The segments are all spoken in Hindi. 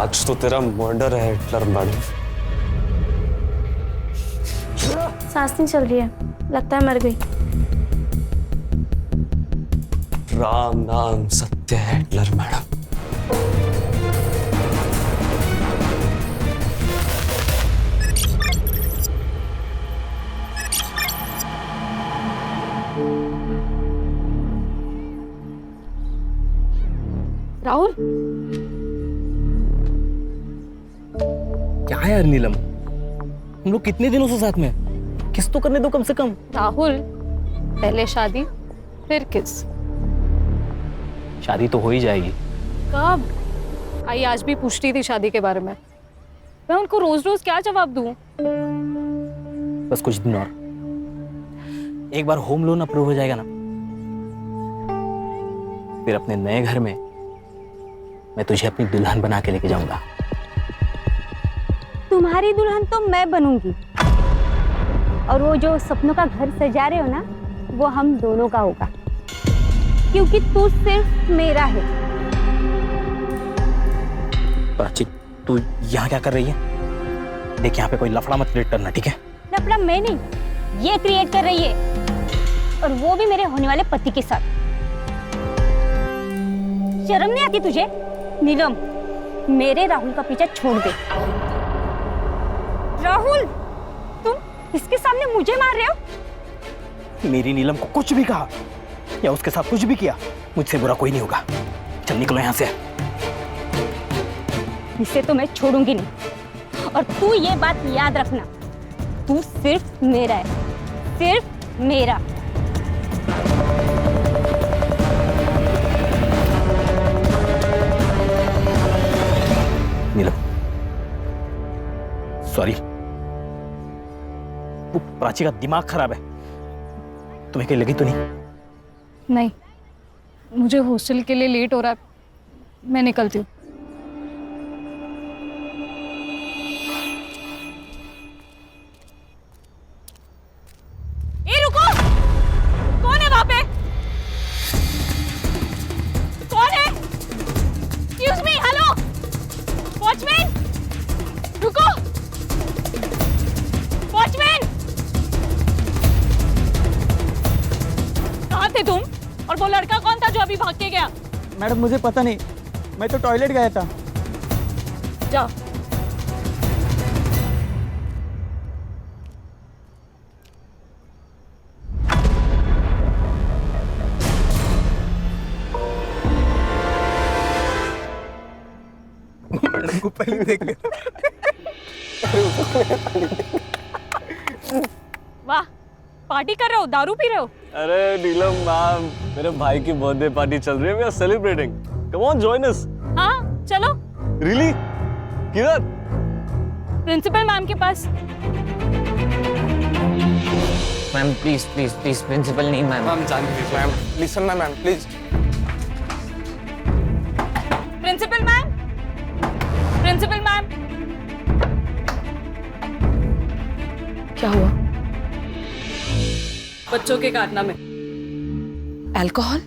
आज तो तेरा मर्डर है हिटलर मैडम। सांस नहीं चल रही है, लगता है मर गई। राम नाम सत्य है हिटलर मैडम। राहुल, क्या है यार नीलम, हम लोग कितने दिनों से साथ में हैं? किस तो करने दो कम से कम। राहुल, पहले शादी फिर किस। शादी तो हो ही जाएगी। कब? आई आज भी पूछती थी शादी के बारे में। मैं उनको रोज रोज क्या जवाब दूं? बस कुछ दिन और, एक बार होम लोन अप्रूव हो जाएगा ना, फिर अपने नए घर में मैं तुझे अपनी दुल्हन बना के लेके जाऊंगा। तुम्हारी दुल्हन तो मैं बनूंगी, और वो जो सपनों का घर सजा रहे हो ना, वो हम दोनों का होगा, क्योंकि तू सिर्फ मेरा है। प्राची, तू यहाँ क्या कर रही है? देख, यहाँ पे कोई लफड़ा मत क्रिएट करना, ठीक है? लफड़ा मैं नहीं, ये क्रिएट कर रही है, और वो भी मेरे होने वाले पति के साथ। शर्म नहीं आती तुझे? नीलम, मेरे राहुल का पीछा छोड़ दे। राहुल, तुम इसके सामने मुझे मार रहे हो? मेरी नीलम को कुछ भी कहा या उसके साथ कुछ भी किया, मुझसे बुरा कोई नहीं होगा। चल निकलो यहाँ से। इसे तो मैं छोड़ूंगी नहीं, और तू ये बात याद रखना, तू सिर्फ मेरा है, सिर्फ मेरा। नीलम, सॉरी, वो प्राची का दिमाग खराब है। तुम्हें कहीं लगी तो नहीं? नहीं, मुझे हॉस्टल के लिए लेट हो रहा है, मैं निकलती हूँ। ए रुको, कौन है वहां पे? कौन है? एक्सक्यूज मी, हेलो वॉचमैन, रुको वॉचमैन। कहाँ थे तुम? और वो लड़का कौन था जो अभी भाग के गया? मैडम मुझे पता नहीं, मैं तो टॉयलेट गया था। जाओ। मैडम को पहले देख ले। वाह, पार्टी कर रहे हो, दारू पी रहे हो? अरे नीलम मैम, मेरे भाई की बर्थडे पार्टी चल रही है, we are celebrating. Come on, join us. हाँ चलो। रियली? किधर? प्रिंसिपल मैम के पास। Ma'am please please please, principal नहीं मैम। मैम जान प्लीज, मैम लिसन ना ma'am please. Principal ma'am, principal ma'am. क्या हुआ? बच्चों के कारनामे। अल्कोहल?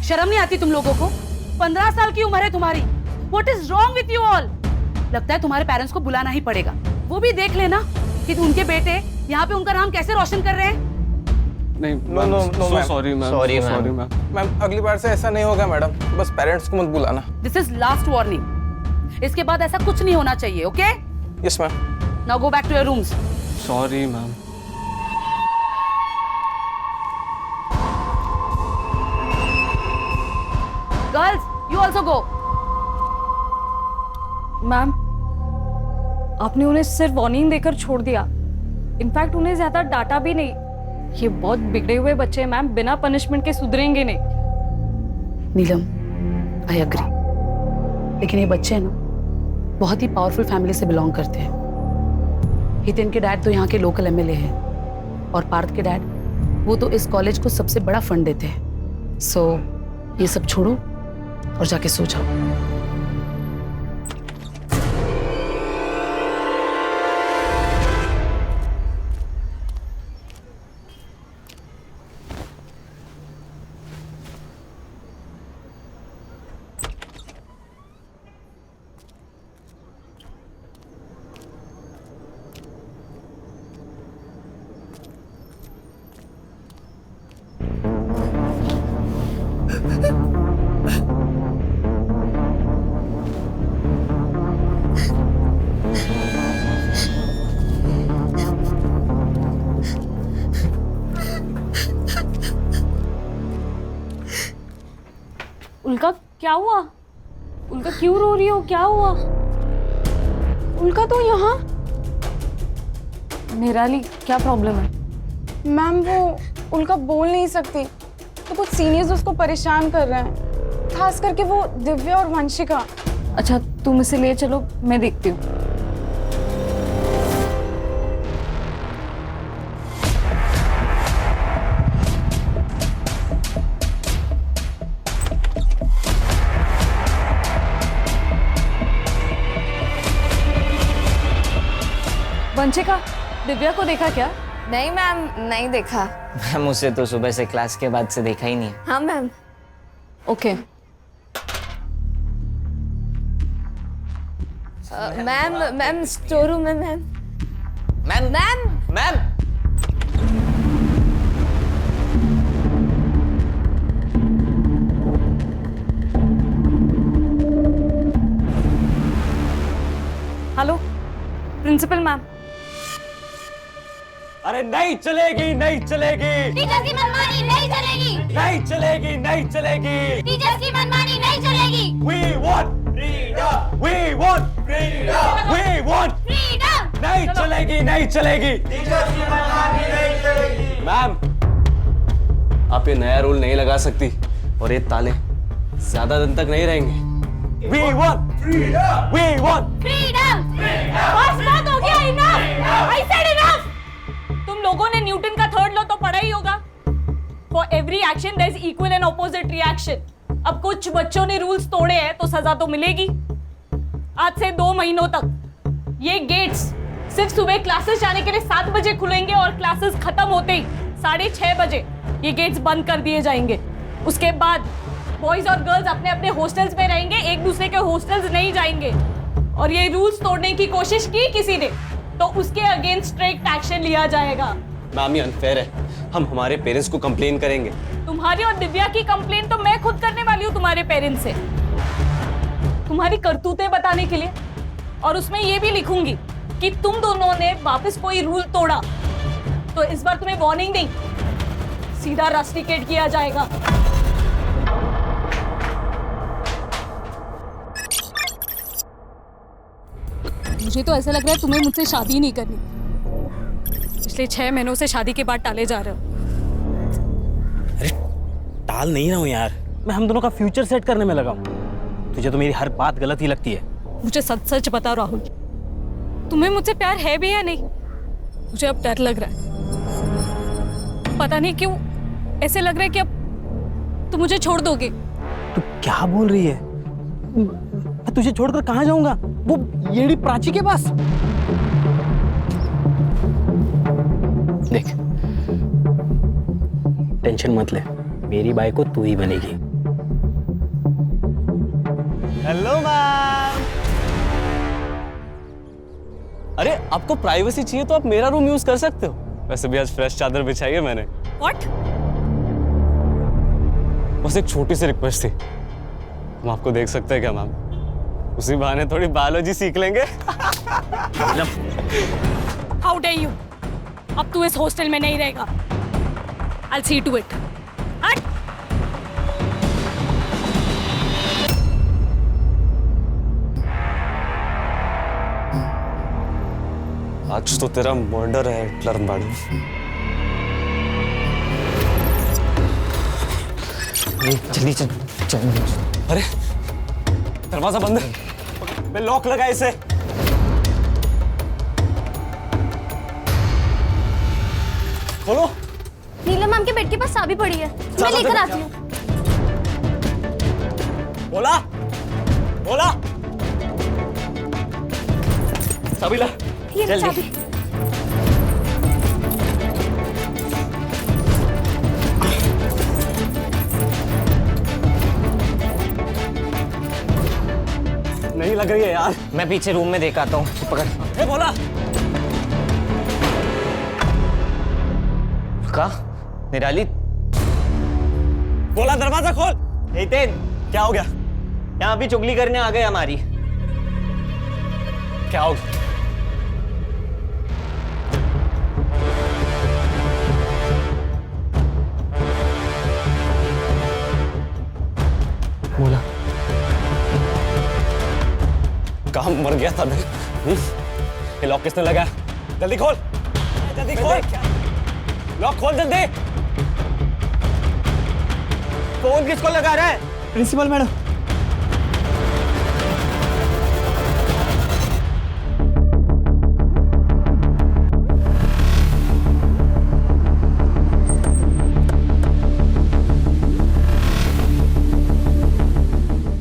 शर्म नहीं आती तुम लोगों को? 15 साल की उम्र है तुम्हारी। What is wrong with you all? लगता है तुम्हारे पेरेंट्स को बुलाना ही पड़ेगा। वो भी देख लेना कि उनके बेटे यहाँ पे उनका नाम कैसे रोशन कर रहे हैं। नहीं, no no no ma'am, sorry ma'am, Sorry, sorry ma'am. Ma'am. Ma'am अगली बार से ऐसा नहीं होगा मैडम, बस पेरेंट्स को मत बुलाना। This is last warning. इसके बाद ऐसा कुछ नहीं होना चाहिए, okay? Yes ma'am. Now go back to your rooms. Sorry ma'am. Girls, you also go. Ma'am, आपने उन्हें सिर्फ वार्निंग देकर छोड़ दिया। इनफैक्ट उन्हें ज्यादा डांटा भी नहीं। ये बहुत बिगड़े हुए बच्चे हैं मैम, बिना पनिशमेंट के सुधरेंगे नहीं। नीलम, आई एग्री, लेकिन ये बच्चे हैं ना, बहुत ही पावरफुल फैमिली से बिलोंग करते हैं। हितेन के डैड तो यहाँ के लोकल एमएलए हैं, और पार्थ के डैड, वो तो इस कॉलेज को सबसे बड़ा फंड देते हैं। सो ये सब छोड़ो और जाके सो जाओ। क्या हुआ? उनका क्यों रो रही हो? क्या हुआ? उनका तो यहाँ निराली, क्या प्रॉब्लम है? मैम वो उनका बोल नहीं सकती तो कुछ सीनियर्स उसको परेशान कर रहे हैं, खास करके वो दिव्या और वंशिका। अच्छा, तुम इसे ले चलो, मैं देखती हूँ। वंशिका, दिव्या को देखा क्या? नहीं मैम, नहीं देखा। मैम उसे तो सुबह से क्लास के बाद से देखा ही नहीं है। हाँ ma'am. Okay. Ma'am store room में ma'am. Ma'am ma'am ma'am hello principal ma'am. अरे नहीं चलेगी, नहीं चलेगी, टीचर्स की मनमानी नहीं चलेगी। नहीं चलेगी, नहीं चलेगी। टीचर्स की मनमानी नहीं चलेगी। We want freedom. We want freedom. We want freedom. नहीं चलेगी, नहीं चलेगी। मैम, आप ये नया रूल नहीं लगा सकती और ये ताले ज्यादा दिन तक नहीं रहेंगे। We want freedom. We want freedom. बस बात हो गया, इनफ। I said enough। तुम लोगों ने न्यूटन का थर्ड लॉ तो पढ़ा ही होगा। For every action there is equal and opposite reaction. अब कुछ बच्चों ने रूल्स तोड़े हैं तो सजा तो मिलेगी। आज से 2 महीनों तक ये गेट्स सिर्फ सुबह क्लासेस जाने के लिए 7 बजे खुलेंगे और क्लासेस खत्म होते ही 6:30 बजे ये गेट्स बंद कर दिए जाएंगे। उसके बाद बॉयज और गर्ल्स अपने अपने हॉस्टल्स में रहेंगे, एक दूसरे के हॉस्टल्स नहीं जाएंगे। और ये रूल्स तोड़ने की कोशिश की किसी ने तो उसके अगेंस्ट स्ट्रिक्ट एक्शन लिया जाएगा। मैम ये अनफेयर है, हम हमारे पेरेंट्स को कंप्लेन करेंगे। तुम्हारी और दिव्या की कंप्लेन तो मैं खुद करने वाली हूँ तुम्हारे पेरेंट्स से, तुम्हारी करतूतें बताने के लिए। और उसमें ये भी लिखूंगी कि तुम दोनों ने वापस कोई रूल तोड़ा तो इस बार तुम्हें वार्निंग नहीं, सीधा रस्टिकेट किया जाएगा। मुझे तो ऐसा लग रहा है तुम्हें मुझसे शादी नहीं करनी। पिछले 6 महीनों से शादी के बाद टाले जा रहे हो। अरे टाल नहीं रहा हूँ यार, मैं हम दोनों का फ्यूचर सेट करने में लगा हूँ। तुझे तो मेरी हर बात गलत ही लगती है। मुझे सच सच बताओ राहुल, तुम्हें मुझसे प्यार है भी या नहीं? मुझे अब डर लग रहा है, पता नहीं क्यों ऐसे लग रहा है कि अब तुम मुझे छोड़ दोगे। तू क्या बोल रही है? मैं तुझे छोड़कर कहाँ जाऊंगा? वो येड़ी प्राची के पास। देख, टेंशन मत ले, मेरी बाई को तू ही बनेगी। Hello ma'am. अरे आपको प्राइवेसी चाहिए तो आप मेरा रूम यूज कर सकते हो। वैसे भी आज फ्रेश चादर बिछाई है मैंने। व्हाट? बस एक छोटी सी रिक्वेस्ट थी, हम आपको देख सकते हैं क्या मैम? उसी बहाने थोड़ी बायोलॉजी सीख लेंगे। How day you! अब तू इस हॉस्टल में नहीं रहेगा। I'll see to it. हट! आज तो तेरा मर्डर है हिटलर मैडम। जल्दी चल चल। अरे दरवाजा बंद है, मैं लॉक लगा इसे। खोलो। नीलम मैम के बेड के पास चाबी पड़ी है, मैं लेकर आती हूँ। बोला बोला चाबी ला। ये लो जल्दी। चाबी। नहीं लग रही है यार। मैं पीछे रूम में देख आता हूँ, तू पकड़। ए बोला। का निराली, बोला दरवाजा खोल। हितेन, क्या हो गया? यहाँ भी चुगली करने आ गए हमारी। क्या हो गया? बोला कहाँ मर गया था मैं? ये लॉक किसने लगाया? जल्दी खोल, जल्दी खोल, लॉक खोल जल्दी। फोन किसको लगा रहा है? Principal madam.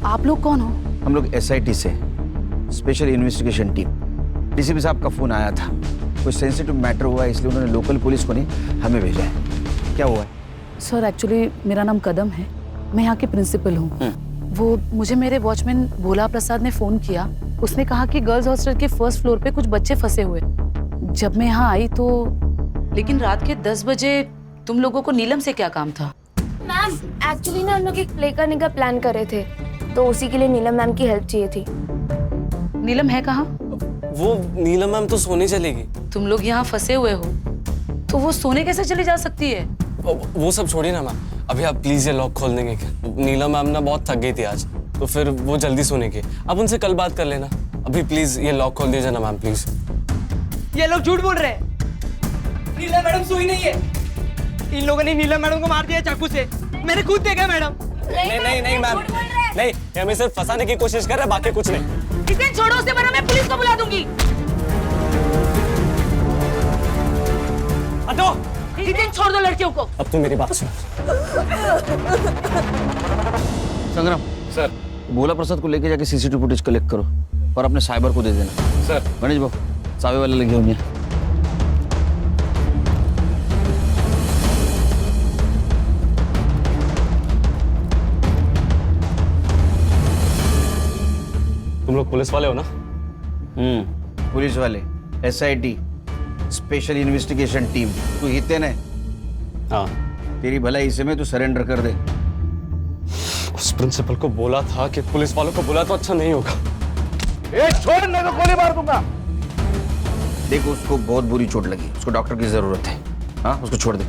आप लोग कौन हो? हम लोग SIT से स्पेशल इन्वेस्टिगेशन टीम। डीसीपी साहब का फोन आया था, कुछ सेंसिटिव मैटर हुआ है, इसलिए उन्होंने लोकल पुलिस को नहीं हमें भेजा है। क्या हुआ है? सर एक्चुअली मेरा नाम कदम है, मैं यहाँ की प्रिंसिपल हूँ। वो मुझे मेरे वॉचमैन भोला प्रसाद ने फोन किया। उसने कहा कि गर्ल्स हॉस्टल के फर्स्ट फ्लोर पे कुछ बच्चे फंसे हुए। जब मैं यहाँ आई तो लेकिन रात के 10 बजे तुम लोगों को नीलम से क्या काम था? मैम एक्चुअली ना हम लोग एक प्ले करने का प्लान कर रहे थे, तो उसी के लिए नीलम मैम की हेल्प चाहिए थी। नीलम है कहाँ? वो नीलम मैम तो सोने चलेगी। तुम लोग यहाँ फंसे हुए हो तो वो सोने कैसे चली जा सकती है? वो सब छोड़िए ना मैम, अभी आप प्लीज ये लॉक खोल देंगे क्या? नीलम मैम ना बहुत थक गई थी आज, तो फिर वो जल्दी सोने की। आप उनसे कल बात कर लेना। अभी प्लीज ये लॉक खोल दीजिए ना मैम, प्लीज। ये लोग झूठ बोल रहे हैं। नीलम मैडम सोई नहीं है। इन लोगों ने नीलम मैडम को मार दिया चाकू से। मैंने खुद देखा मैडम। नहीं मैम, नहीं, ये हमें सिर्फ फंसाने की कोशिश कर रहे हैं, बाकी कुछ नहीं। इसे छोड़ो, उससे वरना मैं पुलिस को बुला दूंगी। हटो, जितेन छोड़ दो लड़कियों को। अब तू मेरी बात सुन। संग्राम सर, भोला प्रसाद को लेके जाके CCTV फुटेज कलेक्ट करो और अपने साइबर को दे देना। सर। गणेश बाबू सावे वाले लगे होंगे। तुम लोग पुलिस वाले हो ना? पुलिस वाले, SIT स्पेशल इन्वेस्टिगेशन टीम। तू हितेन है? हाँ। तेरी भलाई इसे में तू सरेंडर कर दे। उस प्रिंसिपल को बोला था कि पुलिस वालों को बुला तो अच्छा नहीं होगा। छोड़, नहीं तो गोली मार दूंगा। देखो उसको बहुत बुरी चोट लगी, उसको डॉक्टर की जरूरत है। हाँ, उसको छोड़ दे।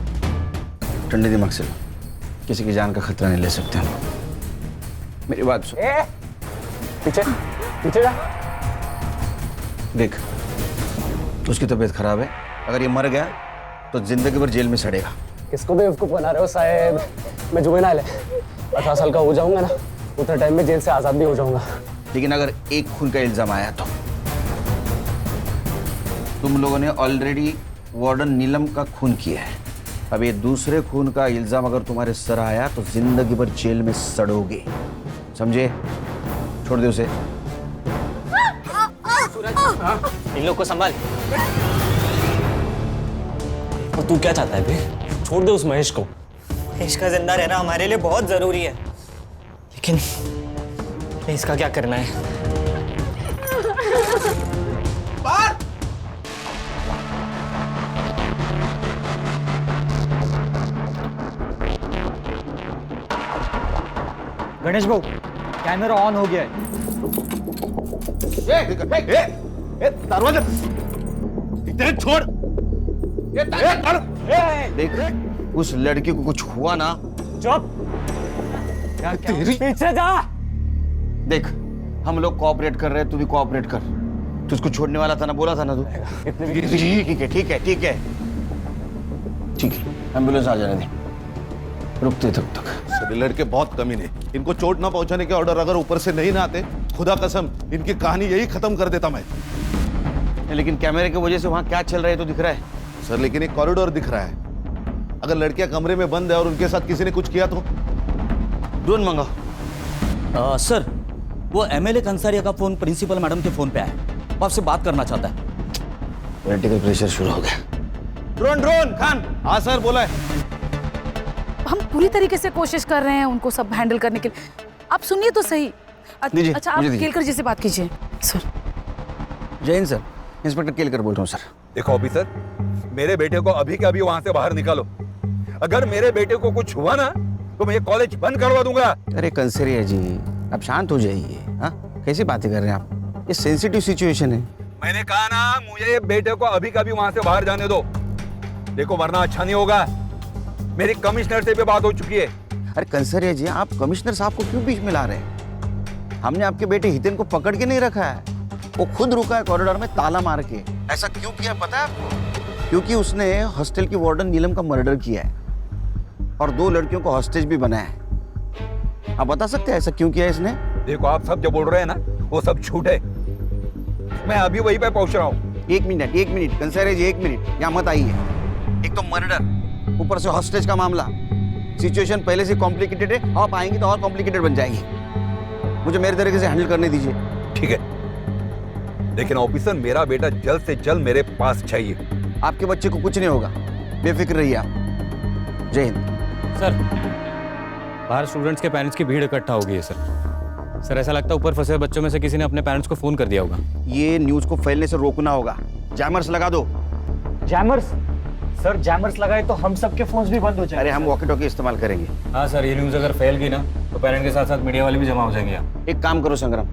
ठंडे दिमाग से, किसी की जान का खतरा नहीं ले सकते हम। मेरी बात सुन। पीछे पीछे जा। देख, उसकी तबीयत खराब है, अगर ये मर गया तो जिंदगी भर जेल में सड़ेगा। किसको बेवकूफ बना रहे हो साहब? मैं जुवेनाइल है, 18 साल का हो जाऊंगा ना, उतना टाइम में जेल से आजाद भी हो जाऊंगा। लेकिन अगर एक खून का इल्जाम आया तो तुम लोगों ने ऑलरेडी वार्डन नीलम का खून किया है। अब ये दूसरे खून का इल्जाम अगर तुम्हारे सर आया तो जिंदगी भर जेल में सड़ोगे, समझे? छोड़ दे उसे। इन लोग को संभाल। और तू क्या चाहता है बे? छोड़ दे उस महेश को। महेश का जिंदा रहना हमारे लिए बहुत जरूरी है, लेकिन इसका क्या करना है? गणेश भाऊ, कैमरा ऑन हो गया है। दरवाजा छोड़। देख, उस लड़की को कुछ हुआ ना। चुप। पीछे जा। देख, हम लोग कोऑपरेट कर रहे हैं, तू भी कोऑपरेट कर। तू उसको छोड़ने वाला था ना, बोला था ना तू। ठीक है, ठीक है, ठीक है, ठीक है। एम्बुलेंस आ जाने दे, रुकते तब तक। सभी लड़के बहुत कमीने, इनको चोट ना पहुंचाने के ऑर्डर अगर ऊपर से नहीं ना आते, खुदा कसम इनकी कहानी यही खत्म कर देता मैं। लेकिन कैमरे की वजह से वहां क्या चल रहा है तो दिख रहा है सर। लेकिन एक कॉरिडोर दिख रहा है, अगर लड़कियां कमरे में बंद है और उनके साथ किसी ने कुछ किया तो। ड्रोन मंगाओ। सर, वो MLA कंसारिया का फोन प्रिंसिपल मैडम के फोन पे आया, वो आपसे बात करना चाहता है। पॉलिटिकल प्रेशर शुरू हो गया। Drone drone Khan. हाँ सर, बोला है। हम पूरी तरीके से कोशिश कर रहे हैं उनको सब हैंडल करने के लिए। आप सुनिए तो सही। अच्छा, आप केलकर जी से बात कीजिए। सर। जय हिंद सर, इंस्पेक्टर केलकर बोल रहा हूँ सर। देखो ऑफिसर, मेरे बेटे को अभी के अभी वहां से बाहर निकालो। अगर मेरे बेटे को कुछ हुआ ना तो मैं ये कॉलेज बंद करवा दूंगा। अरे कंसरिया जी, आप शांत हो जाइए। हाँ, कैसी बातें कर रहे हैं आप? ये सेंसिटिव सिचुएशन है। मैंने कहा ना, मुझे बेटे को अभी कभी वहां से बाहर जाने दो। देखो वरना अच्छा नहीं होगा। मेरी कमिश्नर से भी बात हो चुकी है। अरे कंसरिया जी, आप कमिश्नर साहब को क्यों बीच में ला रहे हैं? हमने आपके बेटे हितेन को पकड़ के नहीं रखा है। वो खुद रुका है कॉरिडोर में ताला मार के। ऐसा क्यों किया पता है आपको? क्योंकि उसने हॉस्टल की वार्डन नीलम का मर्डर किया है और 2 लड़कियों को हॉस्टेज भी बनाया है। आप बता सकते हैं ऐसा क्यों किया इसने? देखो आप सब जो बोल रहे हैं ना वो सब झूठ है। मैं अभी वहीं पे पहुंच रहा हूँ। एक मिनट कंसरे जी, 1 मिनट यहाँ मत आइए। एक तो मर्डर, ऊपर से हॉस्टेज का मामला, सिचुएशन पहले से कॉम्प्लिकेटेड है। आप आएंगे तो और कॉम्प्लिकेटेड बन जाएगी। मुझे मेरे तरीके से हैंडल करने दीजिए। ठीक है, लेकिन ऑफिसर मेरा बेटा जल्द से जल्द मेरे पास चाहिए। आपके बच्चे को कुछ नहीं होगा, बेफिक्र रहिए आप। जय हिंद। सर, बाहर स्टूडेंट्स के पेरेंट्स की भीड़ इकट्ठा हो गई है सर। ऐसा लगता है ऊपर फंसे बच्चों में से किसी ने अपने पेरेंट्स को फोन कर दिया होगा। ये न्यूज को फैलने से रोकना होगा। जैमर्स लगा दो। जैमर्स? सर जैमर्स लगाए तो हम सबके फोन्स भी बंद हो जाएंगे। अरे हम वॉकी टॉकी इस्तेमाल करेंगे। हाँ सर, ये न्यूज़ अगर फैल गई ना तो पेरेंट के साथ साथ मीडिया वाले भी जमा हो जाएंगे यहाँ। एक काम करो संग्राम,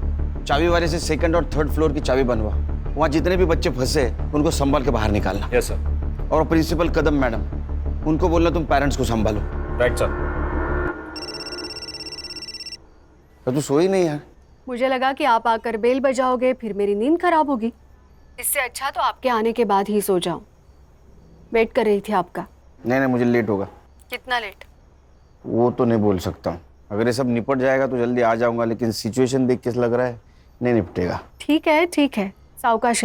चाबी वाले से 2nd और 3rd फ्लोर की चाबी बनवा। वहाँ जितने भी बच्चे फंसे उनको संभाल के बाहर निकालना। Yes sir. और प्रिंसिपल कदम मैडम, उनको बोलना तुम पेरेंट्स को संभालो। Right sir. तो तू सोई नहीं यार? मुझे लगा कि आप आकर बेल बजाओगे, फिर मेरी नींद खराब होगी। इससे अच्छा तो आपके आने के बाद ही सो जाऊं। वेट कर रही थी आपका। नहीं, मुझे लेट होगा। कितना लेट? वो तो नहीं बोल सकता हूँ। अगर ये सब निपट जाएगा तो जल्दी आ जाऊंगा, लेकिन सिचुएशन देख के लग रहा है नहीं निपटेगा। ठीक है, सावकाश।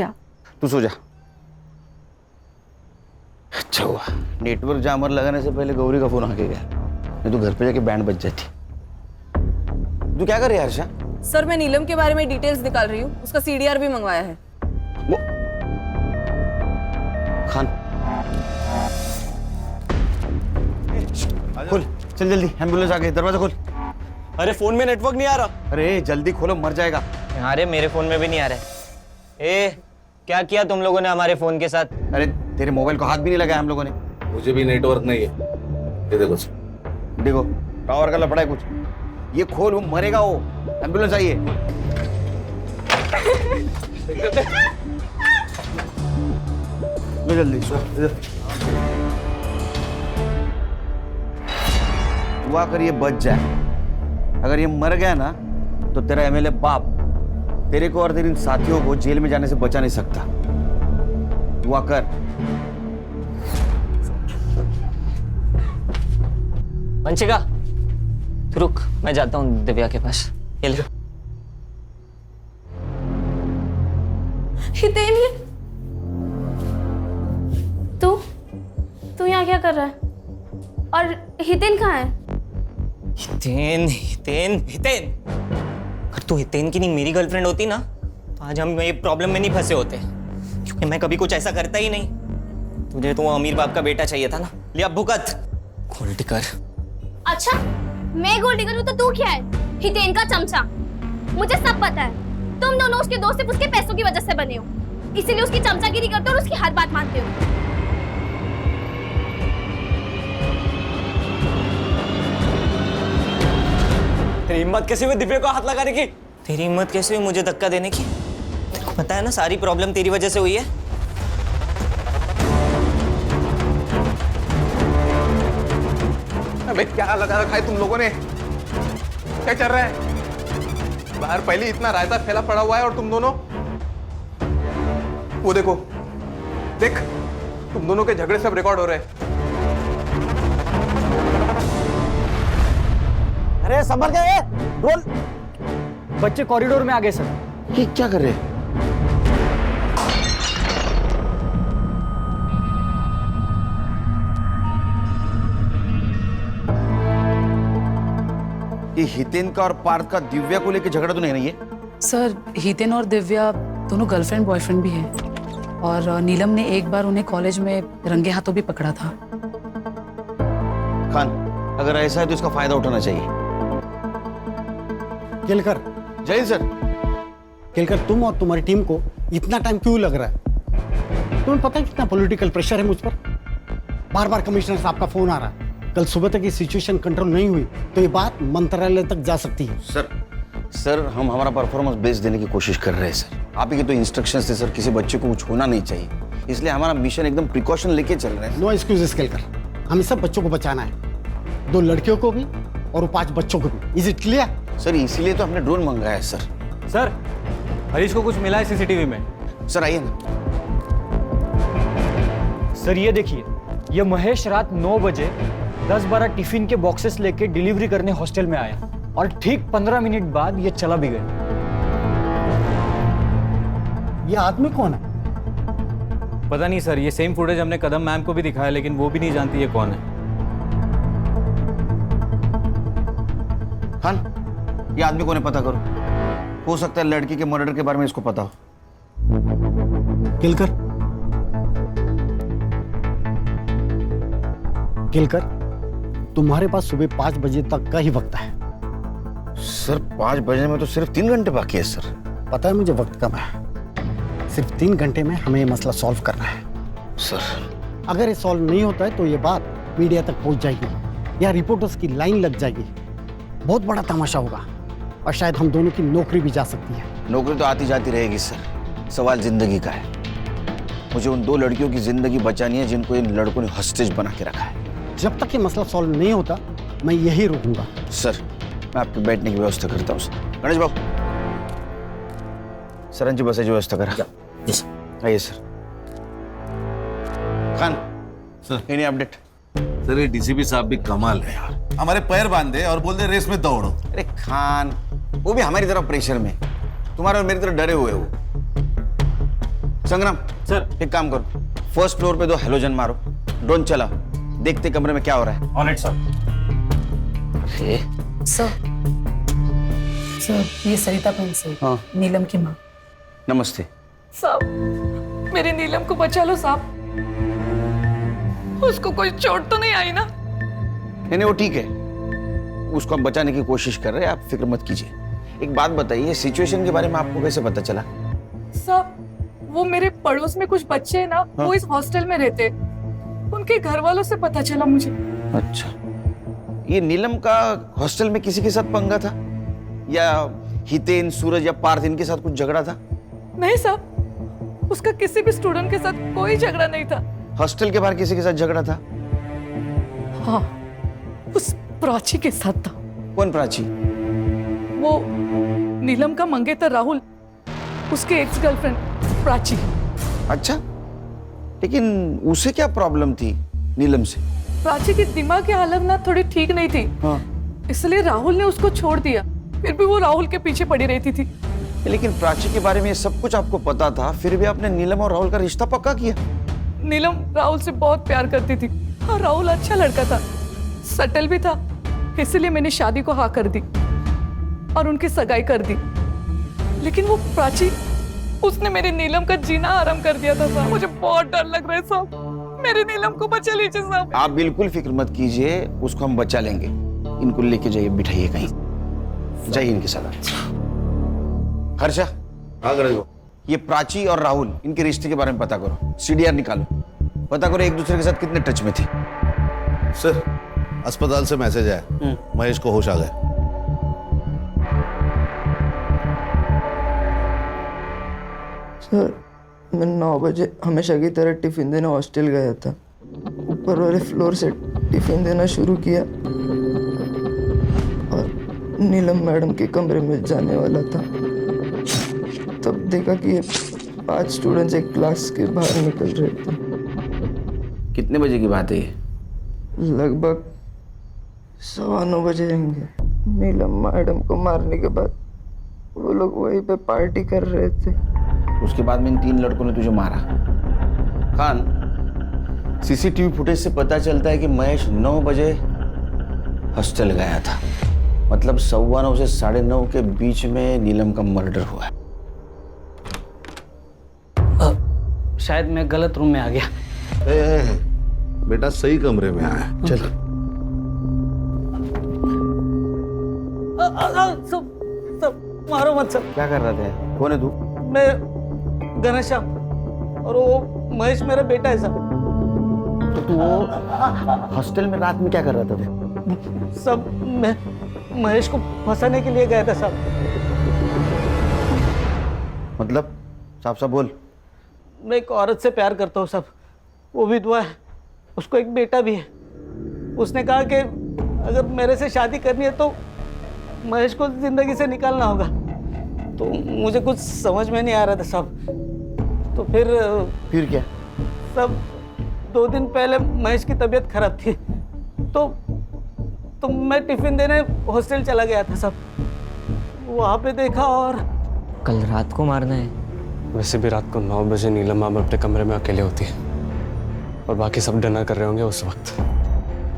तू सो जा। अच्छा हुआ नेटवर्क जामर लगाने से पहले गौरी का फोन आके गया, नहीं तो घर पे जाके बैंड बज जाती। तू क्या कर रही है हर्षा? सर मैं नीलम के बारे में डिटेल्स निकाल रही हूँ। उसका CDR भी मंगवाया है। वो खान खोल, चल जल्दी, एम्बुलेंस आ गई, दरवाजा खोल। अरे फोन में नेटवर्क नहीं आ रहा। अरे जल्दी खोलो, मर जाएगा। अरे मेरे फोन में भी नहीं आ रहा है। ए, क्या किया तुम लोगों ने हमारे फोन के साथ? अरे तेरे मोबाइल को हाथ भी नहीं लगाया हम लोगों ने। मुझे भी नेटवर्क नहीं है। ये देखो टावर का लफड़ा है कुछ। ये खोल, वो मरेगा वो। एम्बुलेंस आइए। जल्दी सो। दुआ कर ये बच जाए। अगर ये मर गया ना तो तेरा MLA बाप तेरे को और तेरे साथियों को जेल में जाने से बचा नहीं सकता। दुआ कर। वंशिका, तू रुक, मैं जाता हूँ दिव्या के पास। ये ले। हितेन, तू यहाँ क्या कर रहा है? और हितेन कहाँ है? हितेन, अगर तू हितेन की नहीं मेरी गर्लफ्रेंड होती ना तो आज हम ये प्रॉब्लम में नहीं फंसे होते, क्योंकि मैं कभी कुछ ऐसा करता ही नहीं। तुझे तो वो अमीर बाप का बेटा चाहिए था ना। लिया भुगत। गोल्ड कर। अच्छा, मैं गोल्डी करूँ तो तू क्या है? हितेन का चमचा। मुझे सब पता है। तुम दोनों उसके दोस्त सिर्फ उसके पैसों की वजह से बने हो, इसीलिए उसकी चमचागिरी करते हो और उसकी हर बात मानते हो। तेरी हिम्मत कैसे हुई दिव्या को हाथ लगाने की? तेरी हिम्मत कैसे हुई मुझे धक्का देने की? तेरे को पता है ना सारी प्रॉब्लम तेरी वजह से हुई है। अबे क्या लगा रखा है तुम लोगों ने? क्या चल रहा है बाहर? पहले इतना रायता फैला पड़ा हुआ है और तुम दोनों वो देखो, देख तुम दोनों के झगड़े सब रिकॉर्ड हो रहे हैं। अरे संभल गए, रोल। बच्चे कॉरिडोर में आ गए सर। ये क्या कर रहे हैं? ये हितेन का और पार्थ का दिव्या को लेकर झगड़ा तो नहीं रही है? सर, हितेन और दिव्या दोनों गर्लफ्रेंड बॉयफ्रेंड भी हैं और नीलम ने एक बार उन्हें कॉलेज में रंगे हाथों भी पकड़ा था। खान, अगर ऐसा है तो इसका फायदा उठाना चाहिए। केलकर। जय सर। केलकर, तुम और तुम्हारी टीम को इतना टाइम क्यों लग रहा है? तुम्हें पता है कितना पॉलिटिकल प्रेशर है मुझ पर? बार बार कमिश्नर साहब का फोन आ रहा है। कल सुबह तक ये सिचुएशन कंट्रोल नहीं हुई तो ये बात मंत्रालय तक जा सकती है। सर हम हमारा परफॉर्मेंस बेस देने की कोशिश कर रहे हैं सर। आप ही के तो इंस्ट्रक्शंस थे सर, किसी बच्चे को कुछ होना नहीं चाहिए, इसलिए हमारा मिशन एकदम प्रिकॉशन लेके चल रहे हैं। नो एक्सक्यूजेस केलकर, हमें सब बच्चों को बचाना है, 2 लड़कियों को भी और 5 बच्चों को भी। Is it clear? सर इसीलिए तो हमने ड्रोन मंगाया है सर। सर हरीश को कुछ मिला है सीसीटीवी में? सर आइए ना। सर ये देखिए, ये महेश रात 9 बजे 10-12 टिफिन के बॉक्सेस लेके डिलीवरी करने हॉस्टल में आया और ठीक 15 मिनट बाद ये चला भी गया। ये आदमी कौन है? पता नहीं सर, ये सेम फुटेज हमने कदम मैम को भी दिखाया, लेकिन वो भी नहीं जानती ये कौन है। खान, ये आदमी कौन है पता करो। हो सकता है लड़की के मर्डर के बारे में इसको पता हो। किलकर, किलकर, तुम्हारे पास सुबह 5 बजे तक का ही वक्त है। सर 5 बजे में तो सिर्फ 3 घंटे बाकी है सर। पता है मुझे वक्त कम है, सिर्फ 3 घंटे में हमें ये मसला सॉल्व करना है। सर अगर ये सॉल्व नहीं होता है तो ये बात मीडिया तक पहुंच जाएगी या रिपोर्टर्स की लाइन लग जाएगी। बहुत बड़ा तमाशा होगा और शायद हम दोनों की नौकरी भी जा सकती है। नौकरी तो आती जाती रहेगी सर, सवाल जिंदगी का है। मुझे उन 2 लड़कियों की जिंदगी बचानी है जिनको इन लड़कों ने हॉस्टेज बना के रखा है। जब तक ये मसला सॉल्व नहीं होता मैं यही रुकूंगा। सर मैं आपके बैठने की व्यवस्था करता हूँ। गणेश बाबू, सरंजी बस की व्यवस्था करा। आइए सर। खान सर, इन्हें अपडेट। सर ये डीसीपी साहब भी कमाल है यार, हमारे पैर बांधे और बोल दे रेस में दौड़ो। अरे खान, वो भी हमारी तरफ प्रेशर में, तुम्हारे और मेरी तरफ डरे हुए हो। संग्राम सर, एक काम करो, फर्स्ट फ्लोर पे 2 हेलोजन मारो, ड्रोन चलाओ, देखते कमरे में क्या हो रहा है। On it sir. सर, ये सरिता प्रिंसिपल, हाँ। नीलम की माँ। नमस्ते। साहब, मेरे नीलम को बचा लो साहब, उसको कोई चोट तो नहीं आई ना? नहीं वो ठीक है, उसको हम बचाने की कोशिश कर रहे हैं, आप फिक्र मत कीजिए। एक बात बताइए, सिचुएशन के बारे में आपको कैसे पता चला? साहब, वो मेरे पड़ोस में कुछ बच्चे हैं ना, हाँ? वो इस हॉस्टल में रहते, उनके घर वालों से पता चला मुझे। अच्छा, ये नीलम का हॉस्टल में किसी के साथ पंगा था या हितेन, सूरज या पार्थ इनके साथ कुछ झगड़ा था? नहीं साहब, उसका किसी भी स्टूडेंट के साथ कोई झगड़ा नहीं था। हॉस्टल के बाहर किसी के साथ झगड़ा था? हाँ, उस प्राची के साथ था। कौन प्राची? वो नीलम का मंगेतर राहुल, उसके एक्स गर्लफ्रेंड प्राची। अच्छा, लेकिन उसे क्या प्रॉब्लम थी नीलम से? प्राची की दिमाग की हालत ना थोड़ी ठीक नहीं थी, हाँ। इसलिए राहुल ने उसको छोड़ दिया, फिर भी वो राहुल के पीछे पड़ी रहती थी। लेकिन प्राची के बारे में ये सब कुछ आपको पता था, फिर भी आपने नीलम और राहुल का रिश्ता पक्का किया? नीलम राहुल से बहुत प्यार करती थी और राहुल अच्छा लड़का था, सटल भी था, इसलिए मैंने शादी को हाँ कर दी और उनकी सगाई कर दी। लेकिन वो प्राची, उसने मेरी नीलम का जीना आराम कर दिया था साहब। मुझे बहुत डर लग रहा है साहब, मेरी नीलम को बचा लीजिए साहब। आप बिल्कुल फिक्र मत कीजिए, उसको हम बचा लेंगे। इनको लेके जाइए, बिठाइए कहीं, जाइए इनके साथ। हर्षा, ये प्राची और राहुल, इनके रिश्ते के बारे में पता करो, सीडीआर निकालो, पता करो एक दूसरे के साथ कितने टच में थे। सर अस्पताल से मैसेज आया, महेश को होश आ गया। सर मैं 9 बजे हमेशा की तरह टिफिन देने हॉस्टल गया था, ऊपर वाले फ्लोर से टिफिन देना शुरू किया और नीलम मैडम के कमरे में जाने वाला था, तब देखा कि ये 5 स्टूडेंट्स एक क्लास के बाहर निकल रहे थे। कितने बजे की बात है ये? लगभग 9:15 बजे होंगे। नीलम मैडम को मारने के बाद वो लोग वहीं पे पार्टी कर रहे थे। उसके बाद में इन 3 लड़कों ने तुझे मारा। खान, सीसीटीवी फुटेज से पता चलता है कि महेश 9 बजे हॉस्टल गया था, मतलब 9:15 से 9:30 के बीच में नीलम का मर्डर हुआ है। शायद मैं गलत रूम में आ गया। बेटा सही कमरे में आया, चल। सब मारो मत सब। क्या कर रहा था? कौन है तू? मैं घनश्याम और वो महेश मेरा बेटा है साहब। तो तू वो हॉस्टल में रात में क्या कर रहा था? सब मैं महेश को फंसाने के लिए गया था साहब। मतलब साफ साफ बोल। मैं एक औरत से प्यार करता हूँ साहब, वो विधवा है, उसको एक बेटा भी है। उसने कहा कि अगर मेरे से शादी करनी है तो महेश को जिंदगी से निकालना होगा। तो मुझे कुछ समझ में नहीं आ रहा था साहब। तो फिर क्या सब 2 दिन पहले महेश की तबीयत खराब थी, तो मैं टिफिन देने हॉस्टल चला गया था साहब। वहाँ पे देखा और कल रात को मारना है? वैसे भी रात को 9 बजे नीलम मैम अपने कमरे में अकेले होती है और बाकी सब डिनर कर रहे होंगे उस वक्त।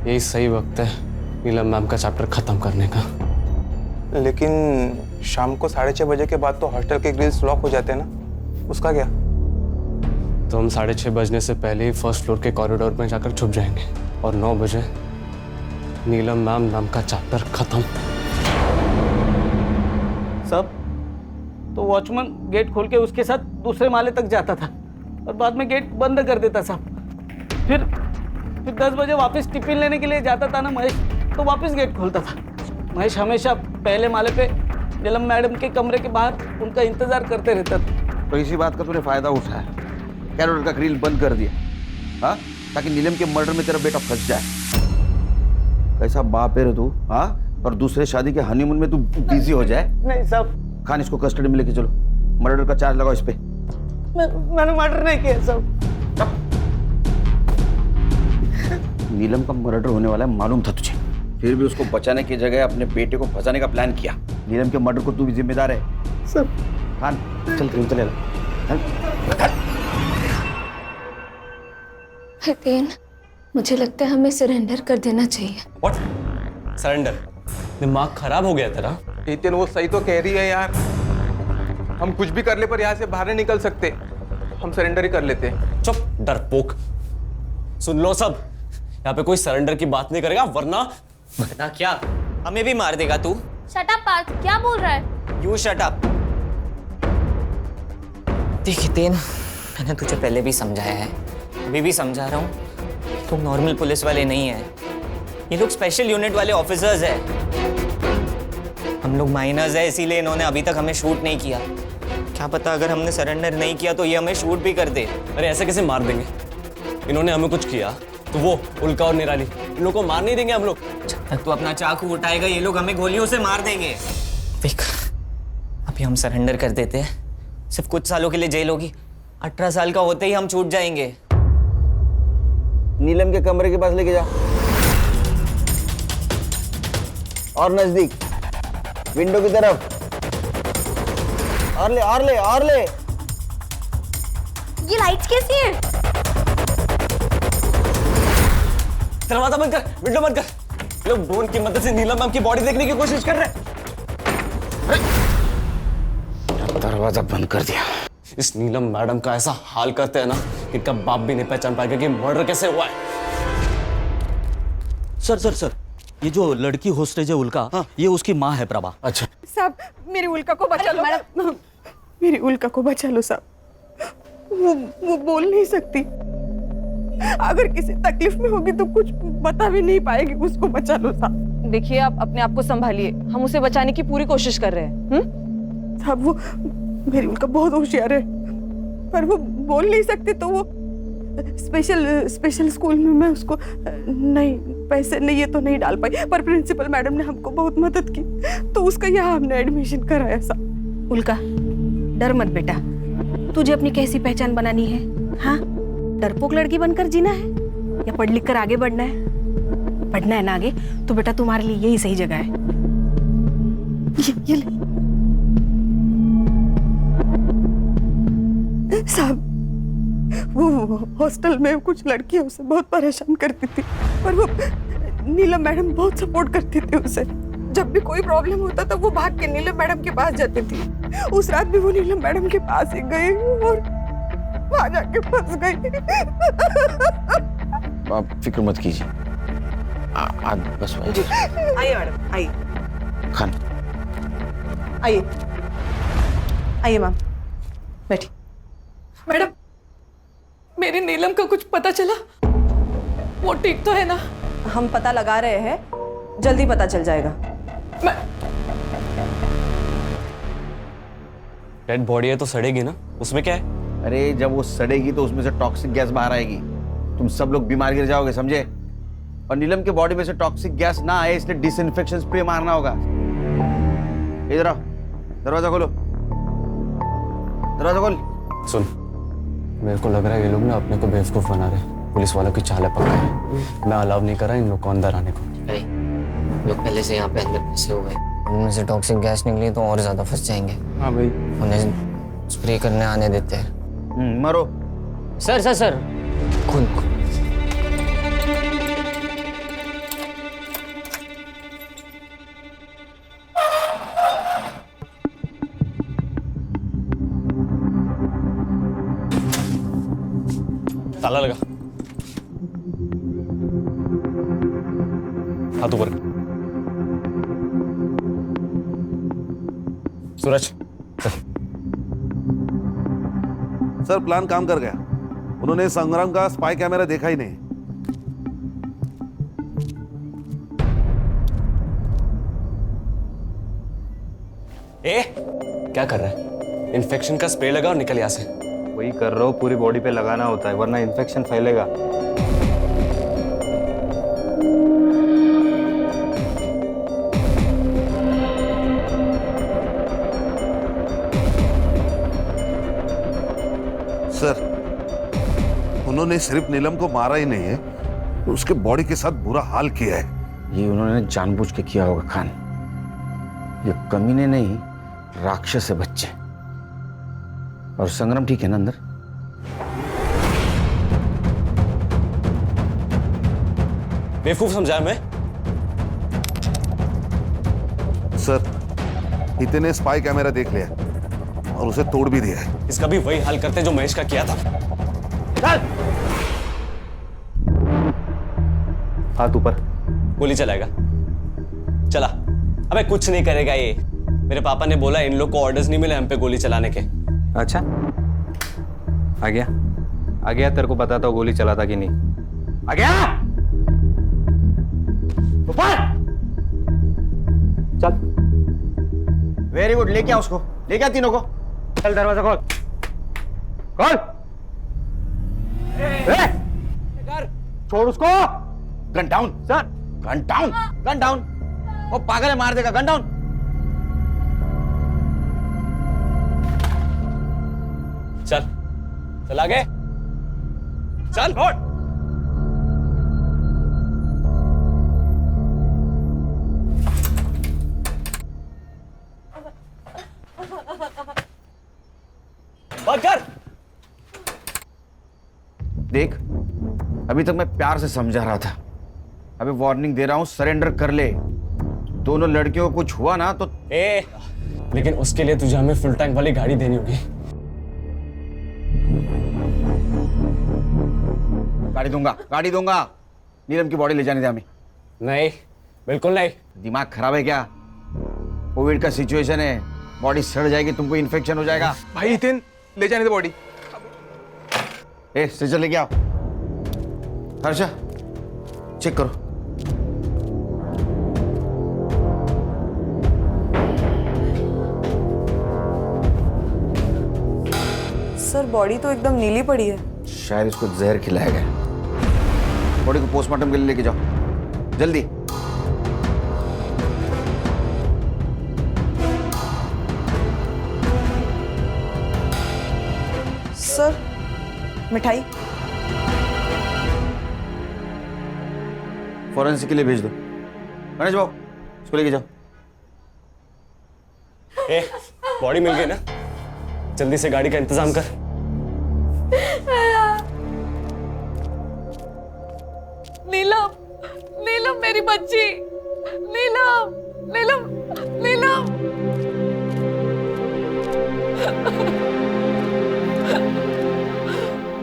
यही सही वक्त है नीलम मैम का चैप्टर खत्म करने का। लेकिन शाम को 6:30 बजे के बाद तो हॉस्टल के ग्रिल्स लॉक हो जाते हैं ना, उसका क्या? तो हम 6:30 बजने से पहले ही फर्स्ट फ्लोर के कॉरिडोर में जाकर छुप जाएंगे और 9 बजे नीलम मैम नाम का चैप्टर खत्म। सब तो वॉचमैन गेट खोल के उसके साथ दूसरे माले तक जाता था और बाद में गेट बंद कर देता साहब। फिर 10 बजे वापस टिफिन लेने के लिए जाता था ना महेश, तो वापस गेट खोलता था। महेश हमेशा पहले माले पे नीलम मैडम के कमरे के बाहर उनका इंतजार करते रहता था। तो इसी बात का तूने फायदा उठाया, कैरोल का ग्रिल बंद कर दिया, हाँ, ताकि नीलम के मर्डर में तेरा बेटा फंस जाए। कैसा बाप है रे तू, हाँ? और दूसरे शादी के हनीमून में तू बिजी हो जाए। नहीं साहब, खान इसको कस्टडी में लेके चलो, मर्डर का चार्ज लगाओ इस पे। मैंने मर्डर नहीं किया साहब। नीलम का मर्डर होने वाला है मालूम था तुझे, फिर भी उसको बचाने की जगह अपने बेटे को फंसाने का प्लान किया। नीलम के मर्डर को तू भी जिम्मेदार है सर। खान चल चले हितेन, मुझे लगता है हमें सरेंडर कर देना चाहिए। व्हाट? सरेंडर? दिमाग खराब हो गया तेरा? हितेन वो सही तो कह रही है यार, हम कुछ भी कर ले पर यहाँ से बाहर नहीं निकल सकते, हम सरेंडर ही कर लेते हैं। चुप डरपोक। सुन लो सब, यहाँ पे कोई सरेंडर की बात नहीं करेगा वरना क्या हमें भी मार देगा तू? शट अप पार्थ, क्या बोल रहा है? You shut up. देख हितेन, मैंने तुझे पहले भी समझाया है, अभी भी समझा रहा हूँ, तुम नॉर्मल पुलिस वाले नहीं है, ये लोग स्पेशल यूनिट वाले ऑफिसर्स हैं। हम लोग माइनर्स हैं, इसीलिए इन्होंने अभी तक हमें शूट नहीं किया। क्या पता अगर हमने सरेंडर नहीं किया तो ये हमें शूट भी कर दे। अरे ऐसे कैसे मार देंगे? इन्होंने हमें कुछ किया तो वो उल्का और निराली इन लोगों को मार नहीं देंगे हम लोग। जब तक तू अपना चाकू उठाएगा ये लोग हमें गोलियों से मार देंगे। देख, अभी हम सरेंडर कर देते हैं, सिर्फ कुछ सालों के लिए जेल होगी, 18 साल का होते ही हम छूट जाएंगे। नीलम के कमरे के पास लेके जा, और नजदीक विंडो की तरफ, और ले। ये लाइट्स कैसी हैं? दरवाजा बंद कर, विंडो बंद कर। लोग ड्रोन की मदद से नीलम मैम की बॉडी देखने की कोशिश कर रहे हैं। दरवाजा बंद कर दिया। इस नीलम मैडम का ऐसा हाल करते हैं ना कि इनका बाप भी नहीं पहचान पाएगा कि मर्डर कैसे हुआ है। सर, ये जो लड़की होस्टेज है उल्का, हाँ, ये उसकी माँ है प्रभा। अच्छा साहब, मेरी उल्का को बचा लो मैडम, मेरी उल्का को बचा लो साहब। वो बोल नहीं सकती, अगर किसी तकलीफ में होगी तो कुछ बता भी नहीं पाएगी, उसको बचा लो साहब। देखिए, आप अपने आप को संभालिए, हम उसे बचाने की पूरी कोशिश कर रहे हैं। साहब, वो मेरी उल्का बहुत होशियार है, पर वो बोल नहीं सकती, तो वो स्पेशल स्कूल में मैं उसको नहीं, पैसे नहीं ये तो नहीं डाल पाई, पर प्रिंसिपल मैडम ने हमको बहुत मदद की, तो उसका यहाँ हमने एडमिशन कराया साहब। उल्का, डर मत बेटा, तुझे अपनी कैसी पहचान बनानी है? हाँ, डरपोक लड़की बनकर जीना है या पढ़ लिख कर आगे बढ़ना है? पढ़ना है ना आगे, तो बेटा तुम्हारे लिए यही सही जगह है। ये ले साहब, वो हॉस्टल में कुछ लड़कियां उसे बहुत परेशान करती थी, पर वो नीलम मैडम बहुत सपोर्ट करती थी उसे। जब भी कोई प्रॉब्लम होता था वो भाग के नीलम मैडम के पास जाती थी। उस रात भी वो नीलम मैडम के पास ही गई और वहां जाके फंस गई। आप फिक्र मत कीजिए, बस आइए मैडम, आइए। खान आइए मैम, बैठी। मैडम, मेरी नीलम का कुछ पता चला? वो ठीक तो है ना? हम पता लगा रहे हैं, जल्दी पता चल जाएगा। डेड बॉडी है तो सड़ेगी ना, उसमें क्या है? अरे जब वो सड़ेगी तो उसमें से टॉक्सिक गैस बाहर आएगी, तुम सब लोग बीमार गिर जाओगे, समझे? और नीलम के बॉडी में से टॉक्सिक गैस ना आए इसलिए डिसइंफेक्शन स्प्रे मारना होगा। इधर आओ, दरवाजा खोलो। दरवाजा खोल। सुन, मेरे को लग रहा है ये लोग ना अपने को बेवकूफ बना रहे हैं। पुलिस वालों की चालें पक्का है। मैं अलाउ नहीं कर रहा इन लोग को अंदर आने को। लोग पहले से यहाँ पे अंदर फंसे हुए हैं, उनमें से टॉक्सिक गैस निकली तो और ज्यादा फंस जाएंगे। हाँ भाई, उन्हें स्प्रे करने आने देते हैं। मारो। सर खून। ताला लगा। हाथ ऊपर। सूरज चल। सर प्लान काम कर गया। उन्होंने संग्राम का स्पाई कैमरा देखा ही नहीं। क्या कर रहा है? इन्फेक्शन का स्प्रे लगा और निकल यहाँ से। वही कर रहा हूँ, पूरी बॉडी पे लगाना होता है वरना इन्फेक्शन फैलेगा। सर उन्होंने सिर्फ नीलम को मारा ही नहीं है, उसके बॉडी के साथ बुरा हाल किया है। ये उन्होंने जानबूझ के किया होगा खान। ये कमीने नहीं, राक्षस है बच्चे। और संग्राम ठीक है ना अंदर? बेवकूफ समझा मैं? सर हितेन ने स्पाई कैमरा देख लिया और उसे तोड़ भी दिया है। इसका भी वही हाल करते जो महेश का किया था। चल। हाथ ऊपर। गोली चलाएगा। चला। अबे कुछ नहीं करेगा ये। मेरे पापा ने बोला इन लोग को ऑर्डर्स नहीं मिले हम पे गोली चलाने के। अच्छा आ गया तेरे को बताता हूँ गोली चलाता कि नहीं। आ गया ऊपर। चल। वेरी गुड, लेके आ उसको, लेके आ तीनों को। चल दरवाजा खोल। खोल। छोड़ उसको। Gun down sir, gun down, gun down. वो पागल है, मार देगा। Gun down. चल चल आगे चल। कर। देख अभी तक मैं प्यार से समझा रहा था, अभी वार्निंग दे रहा हूं, सरेंडर कर ले। दोनों लड़कियों को कुछ हुआ ना तो लेकिन उसके लिए तुझे हमें फुल टैंक वाली गाड़ी देनी होगी। गाड़ी दूंगा। नीलम की बॉडी ले जाने दे हमें। नहीं, बिल्कुल नहीं। दिमाग खराब है क्या? कोविड का सिचुएशन है, बॉडी सड़ जाएगी, तुमको इन्फेक्शन हो जाएगा। भाई हितेन ले जाने दे बॉडी। स्ट्रेचर लेके आओ। हर्षा चेक करो। सर बॉडी तो एकदम नीली पड़ी है। शायद इसको जहर खिलाया गया। बॉडी को पोस्टमार्टम के लिए लेके जाओ जल्दी। सर मिठाई फॉरेंसिक के लिए भेज दो। गणेश बाबू इसको लेके जाओ। बॉडी मिल गई ना, जल्दी से गाड़ी का इंतजाम कर। नीलम, नीलम मेरी बच्ची, नीलम, नीलम, नीलम।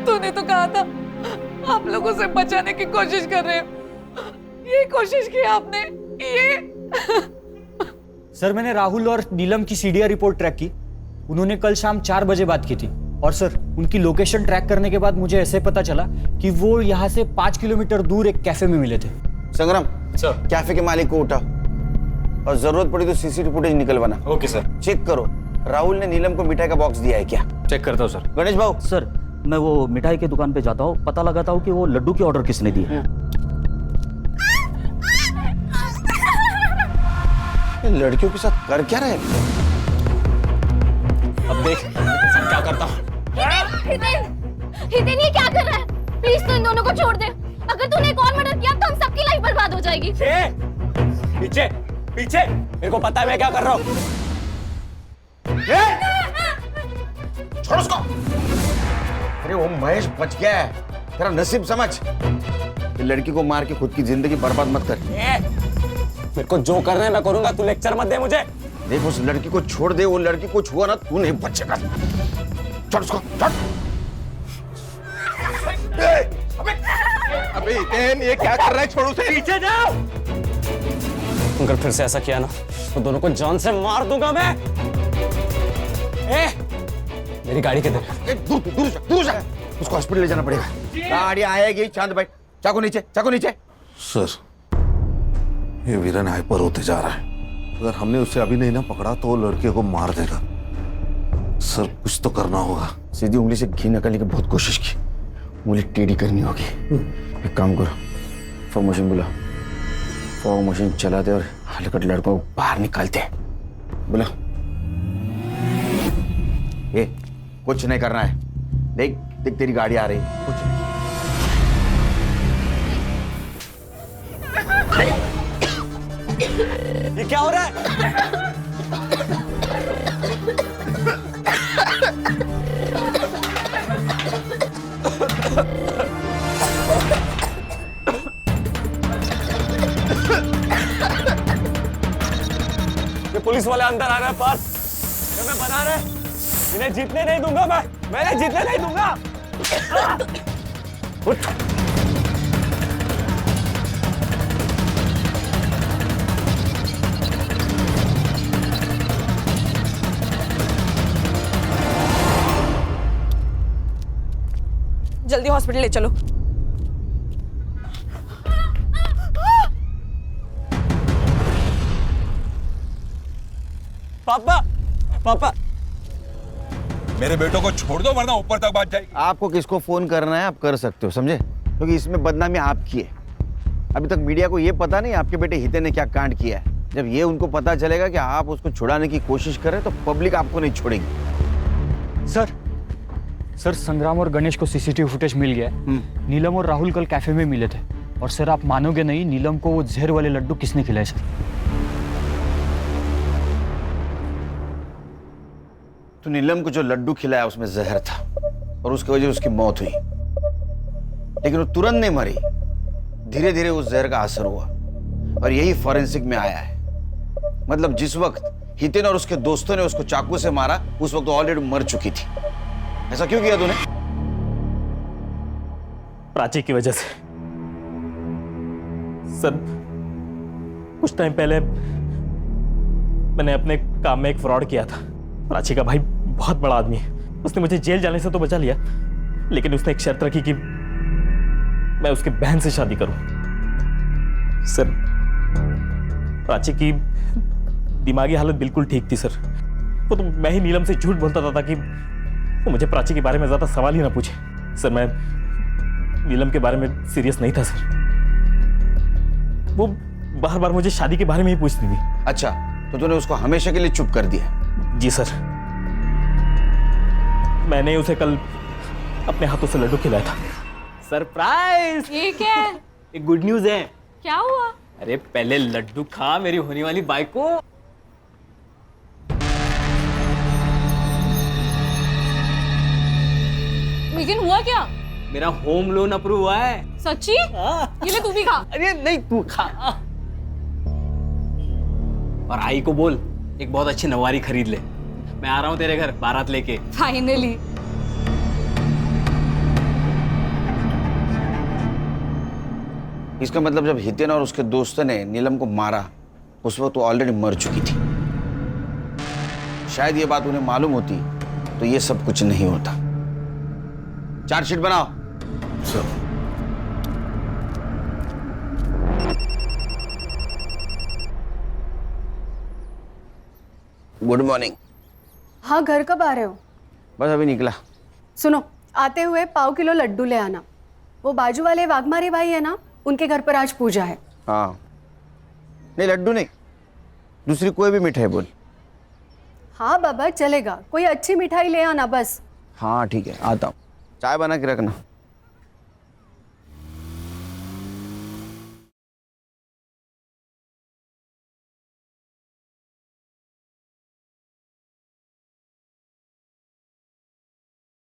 तूने तो कहा था आप लोगों से बचाने की कोशिश कर रहे हो, ये कोशिश की आपने, ये। सर मैंने राहुल और नीलम की सीडीआर रिपोर्ट ट्रैक की। उन्होंने कल शाम 4 बजे बात की थी और सर उनकी लोकेशन ट्रैक करने के बाद मुझे ऐसे पता चला कि वो यहाँ से 5 किलोमीटर दूर एक कैफे में मिले थे। संग्राम सर, कैफे के मालिक को उठा और जरूरत पड़ी तो सीसीटीवी फुटेज निकलवाना। Okay sir. चेक करो राहुल ने नीलम को मिठाई का बॉक्स दिया है क्या? चेक करता हूँ सर। गणेश भाऊ सर मैं वो मिठाई की दुकान पे जाता हूँ, पता लगाता हूँ कि वो लड्डू की ऑर्डर किसने दी है। लड़कियों के साथ कर क्या रहे? अब देख क्या करता हूँ। हितेन ये क्या कर रहा है? प्लीज तू इन दोनों को छोड़ दे। अगर तूने एक और मर्डर किया तो हम सबकी लाइफ बर्बाद हो जाएगी। पीछे पीछे, मेरे को पता है मैं क्या कर रहा हूँ। छोड़ उसको। अरे वो महेश बच गया है, तेरा नसीब समझ। ये लड़की को मार के खुद की जिंदगी बर्बाद मत कर। मेरे को जो करना है मैं करूंगा, तू लेक्चर मत दे मुझे। देख उस लड़की को छोड़ दे, वो लड़की को छुआ ना तू नहीं बचेगा। छोड़ उसको, छोड़। अबे हितेन, ये क्या कर रहा है? छोड़ उसे। पीछे जाओ। अगर फिर से ऐसा किया ना तो दोनों को जान से मार दूंगा मैं। मेरी गाड़ी किधर है? दूर दूर जा, दूर जा। उसको हॉस्पिटल ले जाना पड़ेगा। गाड़ी आएगी, चांद भाई। चाकू नीचे, चाकू नीचे। सर, ये वीरन हाइपर होते जा रहा है। अगर हमने उसे अभी नहीं ना पकड़ा तो वो लड़के को मार देगा। सर कुछ तो करना होगा। सीधी उंगली से घी निकालने की बहुत कोशिश की, उंगली टेढ़ी करनी होगी। एक काम करो, फॉर्म मशीन बुला, फॉर्म मशीन चला दे और हलकट लड़कों को बाहर निकालते हैं। बुला। ये कुछ नहीं करना है। देख देख तेरी गाड़ी आ रही, कुछ नहीं। ये क्या हो रहा है? ये पुलिस वाले अंदर आ रहे हैं पास। मैं बना रहे, इन्हें जीतने नहीं दूंगा मैं इन्हें जीतने नहीं दूंगा। उठ। जल्दी हॉस्पिटल ले चलो। पापा, पापा, मेरे बेटों को छोड़ दो वरना ऊपर तक बात जाएगी। आपको किसको फोन करना है आप कर सकते हो, समझे? क्योंकि इसमें बदनामी आपकी है। अभी तक मीडिया को ये पता नहीं आपके बेटे हितेन ने क्या कांड किया है। जब ये उनको पता चलेगा कि आप उसको छुड़ाने की कोशिश कर रहे हैं तो पब्लिक आपको नहीं छोड़ेगी। सर संग्राम और गणेश को सीसीटीवी फुटेज मिल गया है। नीलम और राहुल कल कैफे में मिले थे और सर आप मानोगे नहीं, नीलम को वो जहर वाले लड्डू किसने खिलाए सर? तो नीलम को जो लड्डू खिलाया उसमें जहर था और उसकी वजह से उसकी मौत हुई, लेकिन वो तुरंत नहीं मरी। धीरे धीरे उस जहर का असर हुआ और यही फॉरेंसिक में आया है। मतलब जिस वक्त हितेन और उसके दोस्तों ने उसको चाकू से मारा उस वक्त वो ऑलरेडी मर चुकी थी। ऐसा क्यों किया तूने? प्राची की वजह से। सर कुछ टाइम पहले मैंने अपने काम में एक फ्रॉड किया था। प्राची का भाई बहुत बड़ा आदमी है, उसने मुझे जेल जाने से तो बचा लिया, लेकिन उसने एक शर्त रखी कि मैं उसकी बहन से शादी करूं। सर प्राची की दिमागी हालत बिल्कुल ठीक थी सर। वो तो मैं ही नीलम से झूठ बोलता था ताकि वो मुझे प्राची के बारे में ज्यादा सवाल ही ना पूछे। सर मैं नीलम के बारे में सीरियस नहीं था सर। वो बार बार मुझे शादी के बारे में ही पूछती थी। अच्छा, तो तूने उसको हमेशा के लिए चुप कर दिया? जी सर, मैंने उसे कल अपने हाथों से लड्डू खिलाया था। सरप्राइज! ये क्या है? एक गुड न्यूज है। क्या हुआ? अरे पहले लड्डू खा मेरी होने वाली बाइक को। लेकिन हुआ क्या? मेरा होम लोन अप्रूव हुआ है। सच्ची? ये ले तू भी खा। अरे नहीं तू खा। और आई को बोल एक बहुत अच्छी नवारी खरीद ले। मैं आ रहा हूँ तेरे घर बारात लेके। फाइनली। इसका मतलब जब हितेन और उसके दोस्तों ने नीलम को मारा उस वक्त वो ऑलरेडी मर चुकी थी। शायद ये बात उन्हें मालूम होती तो ये सब कुछ नहीं होता। चार्जशीट बनाओ। सर। Good morning. हाँ, घर कब आ रहे हो? बस अभी निकला। सुनो, आते हुए 1.5 किलो लड्डू ले आना। वो बाजू वाले वाघमारे भाई है ना, उनके घर पर आज पूजा है। हाँ, नहीं लड्डू नहीं, दूसरी कोई भी मिठाई बोल। हाँ बाबा चलेगा, कोई अच्छी मिठाई ले आना बस। हाँ ठीक है, आता हूँ। चाय बना के रखना।